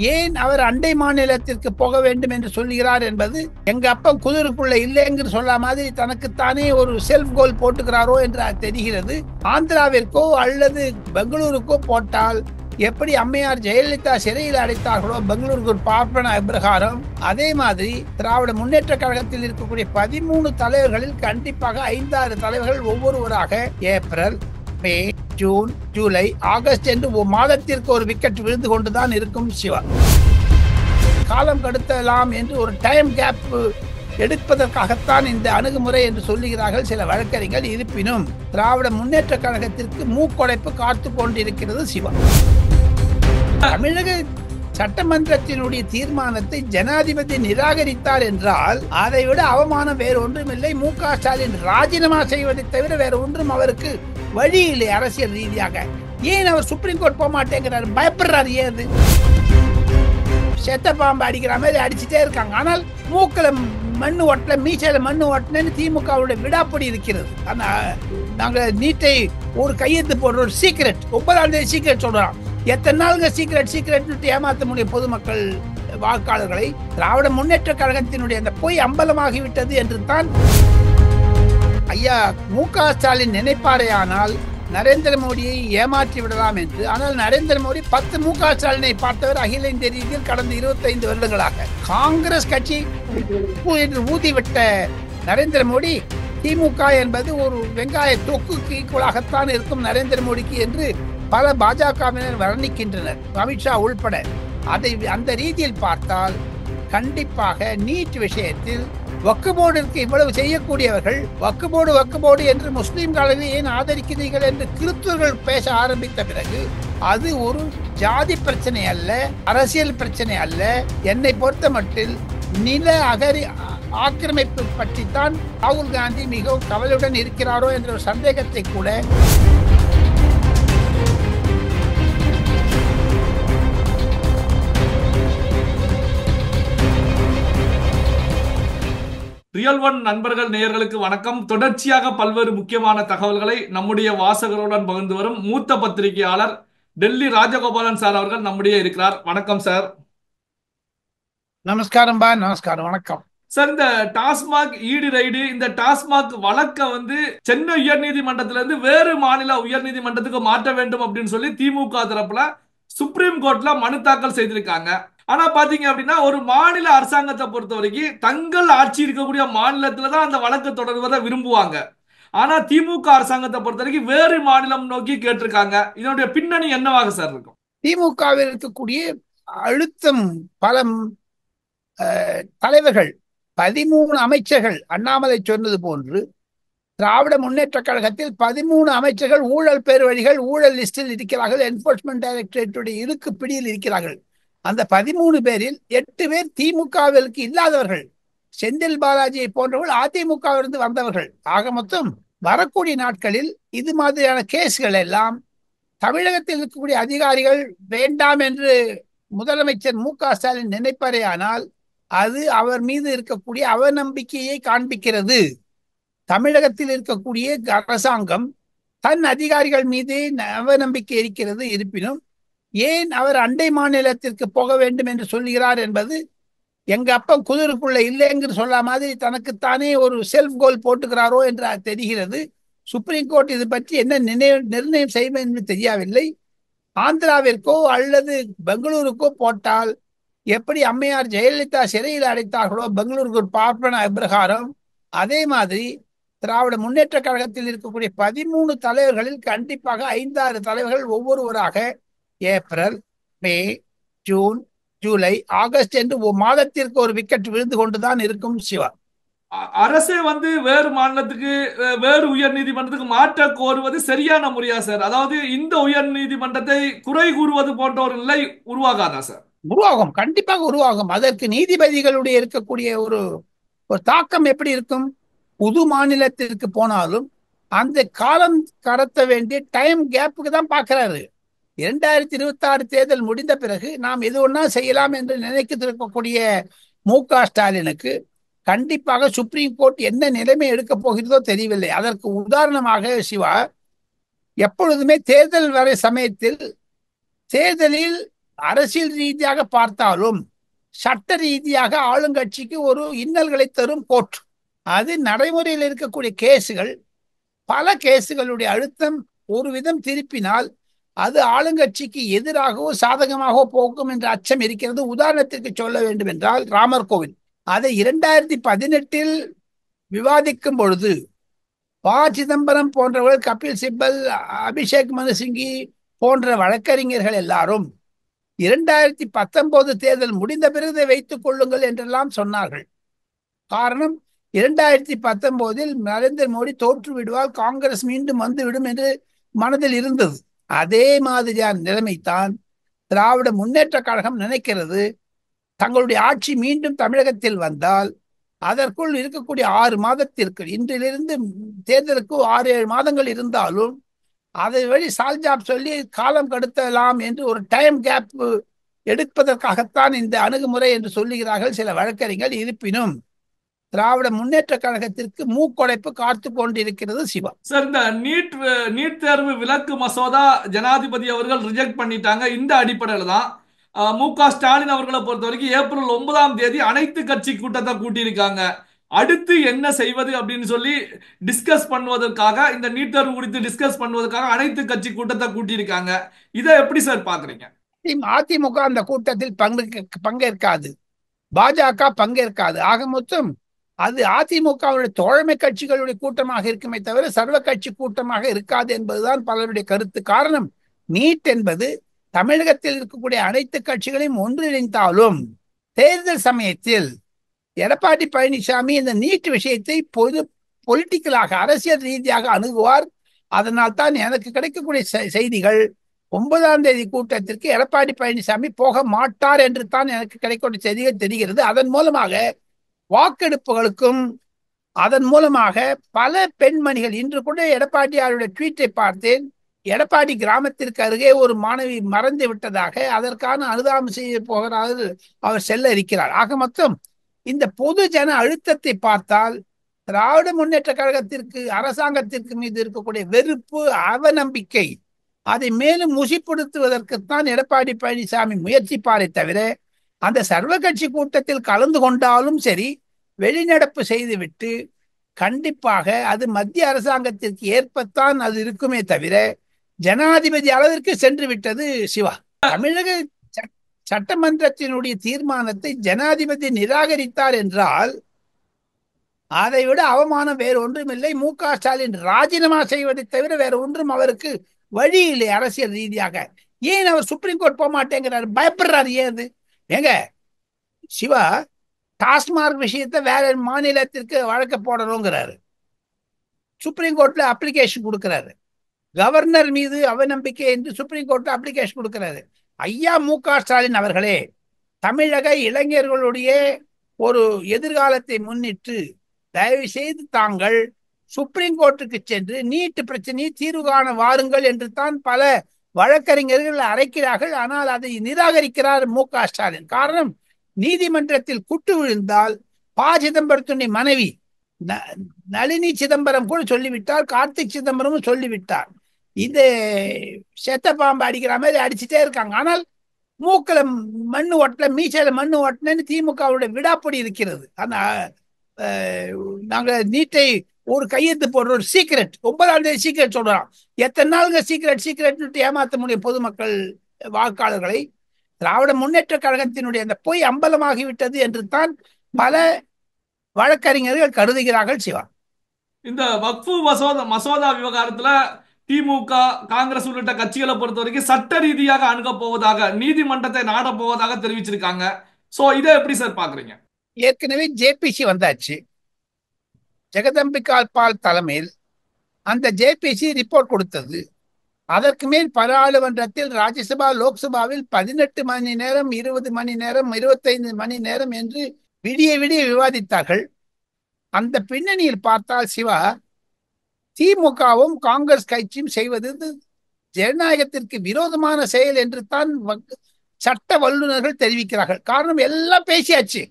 ஏன் அவர் அண்டை மாநிலத்திற்கு போக வேண்டும் என்று சொல்கிறார் என்பது எங்க அப்பா குதிரைக்குள்ள இல்லைங்கிற சொல்ல மாதிரி தனக்குத்தானே ஒரு செல்ஃப் கோல் போட்டுக்கிறாரோ என்று தெரிகிறது. ஆந்திராவிற்கோ அல்லது பெங்களூருக்கோ போட்டால் எப்படி அம்மையார் ஜெயலலிதா சிறையில் அடைத்தார்களோ பெங்களூருக்கு ஒரு பார்ப்பன பிரகாரம், அதே மாதிரி திராவிட முன்னேற்ற கழகத்தில் இருக்கக்கூடிய 13 தலைவர்களில் கண்டிப்பாக 5-6 தலைவர்கள் ஒவ்வொருவராக ஏப்ரல், மே, ஜூன், ஜூலை, ஆகஸ்ட் என்று மாதத்திற்கு ஒரு விக்கெட் விழுந்து கொண்டுதான் இருக்கும். சிவா காலம் கடத்தலாம் என்று ஒரு டைம் கேப் எடுப்பதற்காகத்தான் இந்த அணுகுமுறை என்று சொல்லுகிறார்கள் சில வழக்கறிஞர்கள். இருப்பினும் திராவிட முன்னேற்ற கழகத்திற்கு மூக்கொடைப்பு காத்து கொண்டிருக்கிறது. சிவா தமிழக சட்டமன்றத்தினுடைய தீர்மானத்தை ஜனாதிபதி நிராகரித்தார் என்றால் அதை விட அவமானம் வேறு ஒன்றுமில்லை. மு.க. ஸ்டாலின் ராஜினாமா செய்வதை தவிர வேற ஒன்றும் அவருக்கு வழி இல்லை. அரசியல் ரீதியாக ஏன் அவர் சுப்ரீம் கோர்ட் போக மாட்டேங்கிறார்? பயப்படுறாரு. ஏது செத்த பாம்பு அடிக்கிற மாதிரி அடிச்சுட்டே இருக்காங்க. ஆனால் மூக்கில் மண்ணு ஓட்டல, மீசையில மண்ணு ஓட்டலன்னு திமுகவுடைய விடாப்படி இருக்கிறது. ஆனா நாங்க நீட்டை ஒரு கையெழுத்து போடுற ஒரு சீக்கிரட் 9ஆம் தேதி சீக்கிரட் சொல்றோம். எத்தனை நாளுங்க சீக்கிரட் ஏமாற்ற முடியும் பொதுமக்கள் வாக்காளர்களை? திராவிட முன்னேற்ற கழகத்தினுடைய அந்த பொய் அம்பலமாகிவிட்டது என்று தான் ஐயா மு.க. ஸ்டாலின் நினைப்பாரே. ஆனால் நரேந்திர மோடியை ஏமாற்றி விடலாம் என்று. ஆனால் நரேந்திர மோடி 10 மு.க. ஸ்டாலினை பார்த்தவர் அகில இந்திய ரீதியில் கடந்த 25 வருடங்களாக. காங்கிரஸ் கட்சி என்று ஊதிவிட்ட நரேந்திர மோடி திமுக என்பது ஒரு வெங்காய தொக்குக்கு ஈக்குவலாகத்தான் இருக்கும் நரேந்திர மோடிக்கு என்று பல பாஜகவினர் வர்ணிக்கின்றனர், அமித்ஷா உள்பட. அந்த ரீதியில் பார்த்தால் கண்டிப்பாக நீட் விஷயத்தில் வக்ஃப் போர்டிற்கு இவ்வளவு செய்யக்கூடியவர்கள் வக்ஃப் போர்டு என்று முஸ்லிம்களை ஏன் ஆதரிக்கிறீர்கள் என்று கிறிஸ்துவர்கள் பேச ஆரம்பித்த பிறகு அது ஒரு ஜாதி பிரச்சனை அல்ல, அரசியல் பிரச்சனை அல்ல. என்னை பொறுத்த மட்டில் நில ஆக்கிரமிப்பு பற்றித்தான் ராகுல் காந்தி மிகவும் கவலையுடன் இருக்கிறாரோ என்ற ஒரு சந்தேகத்தை கூட ரியல் ஒன் நண்பர்கள் நேயர்களுக்கு வணக்கம். தொடர்ச்சியாக பல்வேறு முக்கியமான தகவல்களை நம்முடைய வாசகருடன் பகிர்ந்து வரும் மூத்த பத்திரிகையாளர் டெல்லி ராஜகோபாலன் சார் அவர்கள் நம்முடைய இருக்கிறார். வணக்கம் சார். நமஸ்காரம் பா. நமஸ்காரம், வணக்கம் சார். இந்த டாஸ்மாக் ஈடு ரைடு, இந்த டாஸ்மாக் வழக்க சென்னை உயர்நீதிமன்றத்திலிருந்து வேறு மாநில உயர்நீதிமன்றத்துக்கு மாற்ற வேண்டும் அப்படின்னு சொல்லி திமுக தரப்புல சுப்ரீம் கோர்ட்ல மனு தாக்கல் செய்திருக்காங்க. ஆனா பாத்தீங்க அப்படின்னா ஒரு மாநில அரசாங்கத்தை பொறுத்த வரைக்கும் தங்கள் ஆட்சி இருக்கக்கூடிய மாநிலத்துலதான் அந்த வழக்கு தொடர்வதை விரும்புவாங்க. ஆனா திமுக அரசாங்கத்தை பொறுத்த வரைக்கும் வேறு மாநிலம் நோக்கி கேட்டிருக்காங்க. இதனுடைய பின்னணி என்னவாக சார் இருக்கும்? திமுகவில் இருக்கக்கூடிய அழுத்தம் பல தலைவர்கள், 13 அமைச்சர்கள், அண்ணாமலை சொன்னது போன்று திராவிட முன்னேற்ற கழகத்தில் 13 அமைச்சர்கள் ஊழல் பேர்வழிகள், ஊழல் லிஸ்டில் இருக்கிறார்கள். என்போர்ஸ்மெண்ட் டைரக்டரேட்டுடைய இருக்கு பிடியில் இருக்கிறார்கள். அந்த 13 பேரில் 8 பேர் திமுகவிற்கு இல்லாதவர்கள். செந்தில் பாலாஜியை போன்றவர்கள் அதிமுகவிலிருந்து வந்தவர்கள். ஆக மொத்தம் வரக்கூடிய நாட்களில் இது மாதிரியான கேஸ்கள் எல்லாம் தமிழகத்தில் இருக்கக்கூடிய அதிகாரிகள் வேண்டாம் என்று முதலமைச்சர் மு.க. ஸ்டாலின் நினைப்பாரே. ஆனால் அது அவர் மீது இருக்கக்கூடிய அவநம்பிக்கையை காண்பிக்கிறது. தமிழகத்தில் இருக்கக்கூடிய அரசாங்கம் தன் அதிகாரிகள் மீது அவநம்பிக்கை இருக்கிறது. இருப்பினும் ஏன் அவர் அண்டை மாநிலத்திற்கு போக வேண்டும் என்று சொல்கிறார் என்பது எங்க அப்பா குதிரைக்குள்ள இல்லைங்கிற சொல்ல மாதிரி தனக்குத்தானே ஒரு செல்ஃப் கோல் போட்டுக்கிறாரோ என்று தெரிகிறது. சுப்ரீம் கோர்ட் இது பற்றி என்ன நிர்ணயம் செய்யும் என்று தெரியவில்லை. ஆந்திராவிற்கோ அல்லது பெங்களூருக்கோ போட்டால் எப்படி அம்மையார் ஜெயலலிதா சிறையில் அடைத்தார்களோ பெங்களூருக்கு ஒரு பார்ப்பன பிரகாரம், அதே மாதிரி திராவிட முன்னேற்ற கழகத்தில் இருக்கக்கூடிய 13 தலைவர்களில் கண்டிப்பாக 5-6 தலைவர்கள் ஒவ்வொருவராக ஏப்ரல், மே, ஜூன், ஜூலை, ஆகஸ்ட் என்று மாதத்திற்கு ஒரு விக்கெட் விழுந்து கொண்டுதான் இருக்கும். சிவா அரசே வேறு மாநிலத்துக்கு வேறு உயர் நீதிமன்றத்துக்கு மாற்ற கோருவது சரியான முறையா சார்? அதாவது இந்த உயர் நீதிமன்றத்தை குறை கூறுவது போன்ற ஒரு நிலை உருவாகாதா சார்? உருவாகும், கண்டிப்பாக உருவாகும். அதற்கு நீதிபதிகளுடைய இருக்கக்கூடிய ஒரு தாக்கம் எப்படி இருக்கும்? புது மாநிலத்திற்கு போனாலும் அந்த காலம் கடத்த வேண்டிய டைம் கேப்புக்கு தான் பார்க்கிறாரு. 2026 தேர்தல் முடிந்த பிறகு நாம் எது ஒன்றா செய்யலாம் என்று நினைக்கக்கூடிய மு.க. ஸ்டாலினுக்கு கண்டிப்பாக சுப்ரீம் கோர்ட் என்ன நிலைமை எடுக்கப் போகிறதோ தெரியவில்லை. அதற்கு உதாரணமாக சிவா, எப்பொழுதுமே தேர்தல் வரை சமயத்தில் தேர்தலில் அரசியல் ரீதியாக பார்த்தாலும் சட்ட ரீதியாக ஆளுங்கட்சிக்கு ஒரு இன்னல்களை தரும் கோர்ட். அது நடைமுறையில் இருக்கக்கூடிய கேஸுகள், பல கேஸுகளுடைய அழுத்தம் ஒரு விதம் திருப்பினால் அது ஆளுங்கட்சிக்கு எதிராகவோ சாதகமாகவோ போக்கும் என்ற அச்சம் இருக்கிறது. உதாரணத்திற்கு சொல்ல வேண்டும் என்றால் ராமர் கோவில், அதை 2018 விவாதிக்கும் பொழுது ப சிதம்பரம் போன்றவர்கள், கபில் சிப்பல், அபிஷேக் மனு சிங்கி போன்ற வழக்கறிஞர்கள் எல்லாரும் 2019 தேர்தல் முடிந்த பிறகு வைத்துக் கொள்ளுங்கள் என்றெல்லாம் சொன்னார்கள். காரணம், 2019 நரேந்திர மோடி தோற்று விடுவால் காங்கிரஸ் மீண்டும் வந்துவிடும் என்று மனதில் இருந்தது. அதே மாதிரியான நிலைமைத்தான் திராவிட முன்னேற்ற கழகம் நினைக்கிறது. தங்களுடைய ஆட்சி மீண்டும் தமிழகத்தில் வந்தால் அதற்குள் இருக்கக்கூடிய 6 மாதத்திற்கு, இன்றிலிருந்து தேர்தலுக்கு 6-7 மாதங்கள் இருந்தாலும் அதை வழி சால்ஜாப் சொல்லி காலம் கடத்தலாம் என்று ஒரு டைம் கேப் எடுப்பதற்காகத்தான் இந்த அணுகுமுறை என்று சொல்லுகிறார்கள் சில வழக்கறிஞர்கள். இருப்பினும் திராவிட முன்னேற்ற கழகத்திற்கு மூக்கொடைப்பு காத்து கொண்டிருக்கிறது. சிவா சார், இந்த நீட் தேர்வு விலக்கு மசோதா ஜனாதிபதி அவர்கள் ரிஜெக்ட் பண்ணிட்டாங்க. இந்த அடிப்படையில் தான் மு.க. ஸ்டாலின் அவர்களை பொறுத்த வரைக்கும் ஏப்ரல் 9 அனைத்து கட்சி கூட்டத்தை கூட்டியிருக்காங்க. அடுத்து என்ன செய்வது அப்படின்னு சொல்லி டிஸ்கஸ் பண்ணுவதற்காக, இந்த நீட் தேர்வு குறித்து டிஸ்கஸ் பண்ணுவதற்காக அனைத்து கட்சி கூட்டத்தை கூட்டியிருக்காங்க. இதை எப்படி சார் பாக்குறீங்க? அதிமுக அந்த கூட்டத்தில் பங்கேற்காது, பாஜக பங்கேற்காது. ஆக மொத்தம் அது அதிமுகவுடைய தோழமை கட்சிகளுடைய கூட்டமாக இருக்குமே தவிர சர்வ கட்சி கூட்டமாக இருக்காது என்பதுதான் பலருடைய கருத்து. காரணம், நீட் என்பது தமிழகத்தில் இருக்கக்கூடிய அனைத்து கட்சிகளையும் ஒன்றிணைந்தாலும் தேர்தல் சமயத்தில் எடப்பாடி பழனிசாமி இந்த நீட் விஷயத்தை பொலிட்டிக்கலாக, அரசியல் ரீதியாக அணுகுவார். அதனால் தான் எனக்கு கிடைக்கக்கூடிய செய்திகள் 9ஆம் தேதி கூட்டத்திற்கு எடப்பாடி பழனிசாமி போக மாட்டார் என்று தான் எனக்கு கிடைக்கக்கூடிய செய்திகள் தெரிகிறது. அதன் மூலமாக வாக்கெடுப்புகளுக்கும், அதன் மூலமாக பல பெண்மணிகள், இன்று கூட எடப்பாடியாருடைய ட்வீட்டை பார்த்தேன், எடப்பாடி கிராமத்திற்கு அருகே ஒரு மாணவி மறைந்து விட்டதாக, அதற்கான அனுதாபம் செய்ய போகிறார், அவர் செல்ல இருக்கிறார். ஆக மொத்தம் இந்த பொது ஜன அழுத்தத்தை பார்த்தால் திராவிட முன்னேற்ற கழகத்திற்கு, அரசாங்கத்திற்கு மீது இருக்கக்கூடிய வெறுப்பு, அவநம்பிக்கை, அதை மேலும் முசிப்படுத்துவதற்குத்தான் எடப்பாடி பழனிசாமி முயற்சிப்பாரே தவிர அந்த சர்வ கட்சி கூட்டத்தில் கலந்து கொண்டாலும் சரி, வெளிநடப்பு செய்துவிட்டு கண்டிப்பாக அது மத்திய அரசாங்கத்திற்கு ஏற்பத்தான் அது இருக்குமே தவிர ஜனாதிபதி அளவிற்கு சென்று விட்டது. சிவா, தமிழக சட்டமன்றத்தினுடைய தீர்மானத்தை ஜனாதிபதி நிராகரித்தார் என்றால் அதை விட அவமானம் வேறு ஒன்றும் இல்லை. மு.க. ஸ்டாலின் ராஜினாமா செய்வதை தவிர வேற ஒன்றும் அவருக்கு வழி இல்லை அரசியல் ரீதியாக. ஏன் அவர் சுப்ரீம் கோர்ட் போக மாட்டேங்கிறாரு? பயப்படுறாரு. ஏன் அது? ஏங்க சிவா, டாஸ்மார்க் விஷயத்தை வேற மாநிலத்திற்கு வழக்க போடணுங்கிறாரு, சுப்ரீம் கோர்ட்ல அப்ளிகேஷன் கொடுக்கிறாரு. கவர்னர் மீது அவநம்பிக்கை என்று சுப்ரீம் கோர்ட்ல அப்ளிகேஷன் கொடுக்கிறாரு. ஐயா மு.க. ஸ்டாலின் அவர்களே, தமிழக இளைஞர்களுடைய ஒரு எதிர்காலத்தை முன்னிட்டு தயவு செய்து தாங்கள் சுப்ரீம் கோர்ட்டுக்கு சென்று நீட் பிரச்சனையை தீர்வு காண வாருங்கள் என்று தான் பல வழக்கறிஞர்கள் அழைக்கிறார்கள். ஆனால் அதை நிராகரிக்கிறார் மு.க. ஸ்டாலின். காரணம், நீதிமன்றத்தில் குட்டு விழுந்தால் ப சிதம்பரத்துடைய மனைவி நளினி சிதம்பரம் கூட சொல்லிவிட்டார், கார்த்திக் சிதம்பரமும் சொல்லிவிட்டார். இது செத்த பாம்பு அடிக்கிற மாதிரி அடிச்சுட்டே இருக்காங்க. ஆனால் மூக்கில மண்ணு ஓட்டல, மீசையில மண்ணு ஓட்டலன்னு திமுகவுடைய விடாப்படி இருக்கிறது. ஆனா நாங்க நீட்டை ஒரு கையெழுத்து போடுற ஒரு சீக்கிரட், 9ஆம் தேதி சீக்கிரட் சொல்றோம். எத்தனை நாளுங்க சீக்கிரட் ஏமாற்ற முடியும் பொதுமக்கள் வாக்காளர்களை? திராவிட முன்னேற்ற கழகத்தினுடைய அந்த பொய் அம்பலமாகிவிட்டது என்று தான் பல வழக்கறிஞர்கள் கருதுகிறார்கள். சிவா, இந்த வக்ஃபு மசோதா விவகாரத்துல திமுக, காங்கிரஸ் உள்ளிட்ட கட்சிகளை பொறுத்த வரைக்கும் சட்ட ரீதியாக அணுக போவதாக, நீதிமன்றத்தை நாட போவதாக தெரிவிச்சிருக்காங்க. சோ இதை எப்படி சார் பாக்குறீங்க? ஏற்கனவே ஜேபிசி வந்தாச்சு, ஜெகதம்பிகா பால் தலைமையில். அந்த ஜேபிசி ரிப்போர்ட் கொடுத்தது. அதற்கு மேல் பாராளுமன்றத்தில், ராஜ்யசபா, லோக்சபாவில் 18 மணி நேரம், 20 மணி நேரம், 25 மணி நேரம் என்று விடிய விடிய விவாதித்தார்கள். அந்த பின்னணியில் பார்த்தால் சிவா, திமுகவும் காங்கிரஸ் கட்சியும் செய்வது ஜனநாயகத்திற்கு விரோதமான செயல் என்று தான் சட்ட வல்லுநர்கள் தெரிவிக்கிறார்கள். காரணம், எல்லாம் பேசியாச்சு,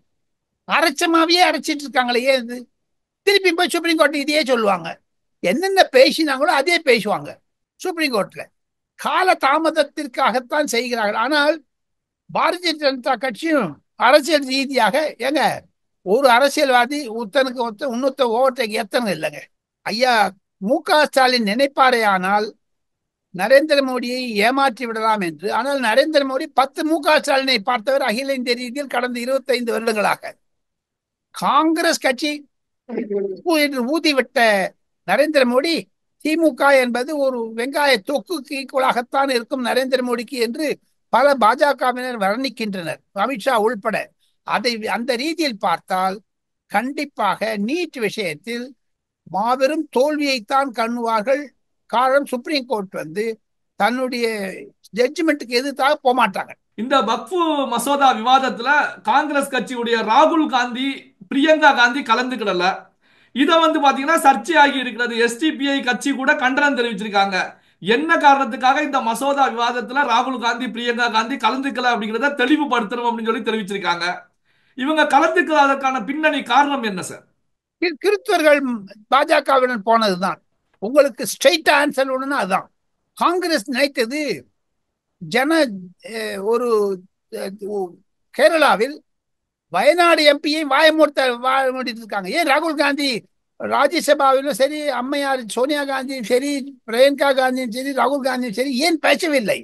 அரைச்சமாவே அரைச்சிட்டு இருக்காங்களே. ஏன் திருப்பி போய் சுப்ரீம் கோர்ட் இதையே சொல்லுவாங்க? என்னென்ன பேசினாங்களோ அதே பேசுவாங்க சுப்ரீம் கோர்ட்ல. கால தாமதத்திற்காகத்தான் செய்கிறார்கள். ஆனால் பாரதிய ஜனதா கட்சியும் அரசியல் ரீதியாக ஏங்க ஒரு அரசியல்வாதி ஒருத்தனுக்கு ஒருத்தன் இன்னொருத்த ஓவர்டேக் எத்தனை இல்லைங்க. ஐயா மு.க. ஸ்டாலின் நினைப்பாரே ஆனால் நரேந்திர மோடியை ஏமாற்றி விடலாம் என்று. ஆனால் நரேந்திர மோடி 10 மு.க. ஸ்டாலினை பார்த்தவர் அகில இந்திய ரீதியில் கடந்த 25 வருடங்களாக. காங்கிரஸ் கட்சி என்று ஊதிவிட்ட நரேந்திர மோடி திமுக என்பது ஒரு வெங்காய தொக்குக்கு ஈக்குவலாகத்தான் இருக்கும் நரேந்திர மோடிக்கு என்று பல பாஜகவினர் வர்ணிக்கின்றனர், அமித்ஷா உள்பட. அதை அந்த ரீதியில் பார்த்தால் கண்டிப்பாக நீட் விஷயத்தில் மாபெரும் தோல்வியைத்தான் கண்ணுவார்கள். காரணம் சுப்ரீம் கோர்ட் தன்னுடைய ஜட்ஜ்மெண்ட்டுக்கு எதிர்த்தாக போக மாட்டாங்க. இந்த வக்ஃபு மசோதா விவாதத்துல காங்கிரஸ் கட்சியுடைய ராகுல் காந்தி, பிரியங்கா காந்தி கலந்துக்கிடல. இத பாத்தீங்கன்னா சர்ச்சையாகி இருக்கிறது. எஸ்டிபிஐ கட்சி கூட கண்டனம் தெரிவிச்சிருக்காங்க. என்ன காரணத்துக்காக இந்த மசோதா விவாதத்துல ராகுல் காந்தி, பிரியங்கா காந்தி கலந்துக்கல அப்படிங்கறத தெளிவுபடுத்தணும் அப்படின்னு சொல்லி தெரிவிச்சிருக்காங்க. இவங்க கலந்துக்காதற்கான பின்னணி காரணம் என்ன சார்? கிறிஸ்தவர்கள் பாஜகவினர் போனதுதான். உங்களுக்கு ஸ்ட்ரெயிட் ஆன்சர் ஒண்ணுன்னா அதுதான். காங்கிரஸ் நினைத்தது ஜன ஒரு கேரளாவில் வயநாடு எம்பியை மூடிட்டு இருக்காங்க. ஏன் ராகுல் காந்தி ராஜ்யசபாவிலும் சரி, அம்மையார் சோனியா காந்தியும் சரி, பிரியங்கா காந்தியும் சரி, ராகுல் காந்தியும் சரி ஏன் பேசவில்லை?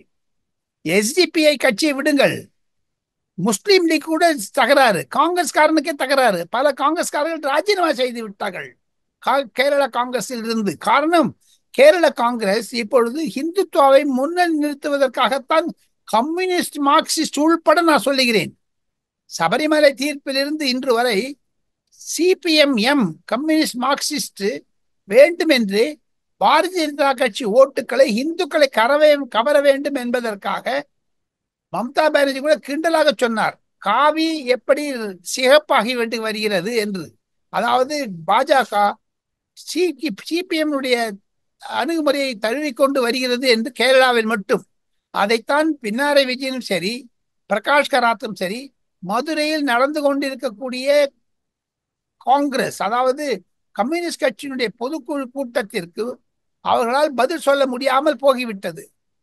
எஸ்டிபிஐ கட்சியை விடுங்கள், முஸ்லீம் லீக் கூட தகராறு, காங்கிரஸ்காரனுக்கே தகராறு. பல காங்கிரஸ்காரர்கள் ராஜினாமா செய்து விட்டார்கள் கேரள காங்கிரஸில் இருந்து. காரணம், கேரள காங்கிரஸ் இப்பொழுது இந்துத்துவாவை முன்னணி நிறுத்துவதற்காகத்தான் கம்யூனிஸ்ட், மார்க்சிஸ்ட் உள்பட நான் சொல்லுகிறேன். சபரிமலை தீர்ப்பிலிருந்து இன்று வரை சிபிஎம் கம்யூனிஸ்ட் மார்க்சிஸ்ட் வேண்டுமென்று பாரதிய ஜனதா கட்சி ஓட்டுக்களை இந்துக்களை கவர வேண்டும் என்பதற்காக மம்தா பானர்ஜி கூட கிண்டலாக சொன்னார், காவி எப்படி சிகப்பாகி வேண்டி வருகிறது என்று. அதாவது பாஜக சிபிஎம் அணுகுமுறையை தழுவிக்கொண்டு வருகிறது என்று கேரளாவில் மட்டும். அதைத்தான் பின்னாரை விஜயனும் சரி, பிரகாஷ் கராத்தும் சரி, மதுரையில் நடந்து கொண்டிருக்கக்கூடிய காங்கிரஸ், அதாவது கம்யூனிஸ்ட் கட்சியினுடைய பொதுக்குழு கூட்டத்திற்கு அவர்களால் பதில் சொல்ல முடியாமல் போகிவிட்டது.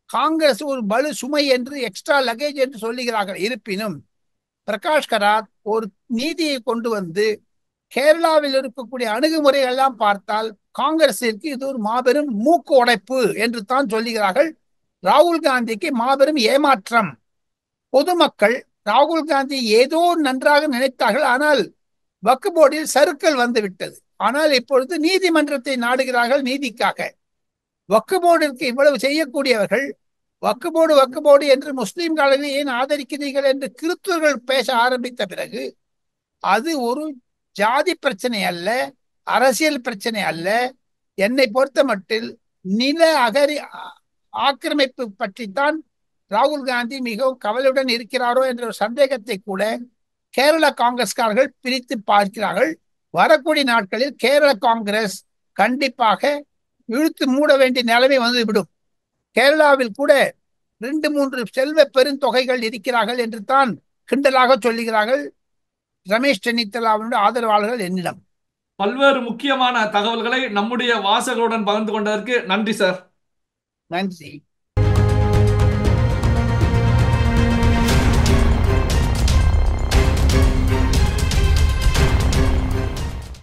காங்கிரஸ் ஒரு பலு சுமை என்று, எக்ஸ்ட்ரா லக்கேஜ் என்று சொல்லுகிறார்கள். இருப்பினும் பிரகாஷ் கராத் ஒரு நீதியை கொண்டு கேரளாவில் இருக்கக்கூடிய அணுகுமுறைகள் எல்லாம் பார்த்தால் காங்கிரசிற்கு இது ஒரு மாபெரும் மூக்கு உடைப்பு என்று தான் சொல்லுகிறார்கள். ராகுல் காந்திக்கு மாபெரும் ஏமாற்றம். பொதுமக்கள் ராகுல் காந்தி ஏதோ நன்றாக நினைத்தார்கள், ஆனால் வக்ஃப் போர்டில் சறுக்கல் விட்டது. ஆனால் இப்பொழுது நீதிமன்றத்தை நாடுகிறார்கள் நீதிக்காக. வக்ஃப் போர்டிற்கு இவ்வளவு செய்யக்கூடியவர்கள் வக்ஃப் போர்டு என்று முஸ்லிம்களை ஏன் ஆதரிக்கிறீர்கள் என்று கிறிஸ்துவர்கள் பேச ஆரம்பித்த பிறகு அது ஒரு ஜாதி பிரச்சனை அல்ல, அரசியல் பிரச்சனை அல்ல. என்னை பொறுத்த மட்டில் நில ஆக்கிரமிப்பு பற்றித்தான் ராகுல் காந்தி மிகவும் கவலையுடன் இருக்கிறாரோ என்ற ஒரு சந்தேகத்தை கூட கேரள காங்கிரஸ்காரர்கள் பிரித்து பார்க்கிறார்கள். வரக்கூடிய நாட்களில் கேரள காங்கிரஸ் கண்டிப்பாக இழுத்து மூட வேண்டிய நிலைமை வந்துவிடும். கேரளாவில் கூட 2-3 செல்வ பெருந்தொகைகள் இருக்கிறார்கள் என்று தான் கிண்டலாக சொல்லுகிறார்கள் ரமேஷ் சென்னித்தலாவுடைய ஆதரவாளர்கள் என்னிடம். பல்வேறு முக்கியமான தகவல்களை நம்முடைய வாசகருடன் பகிர்ந்து கொண்டதற்கு நன்றி சார். நன்றி.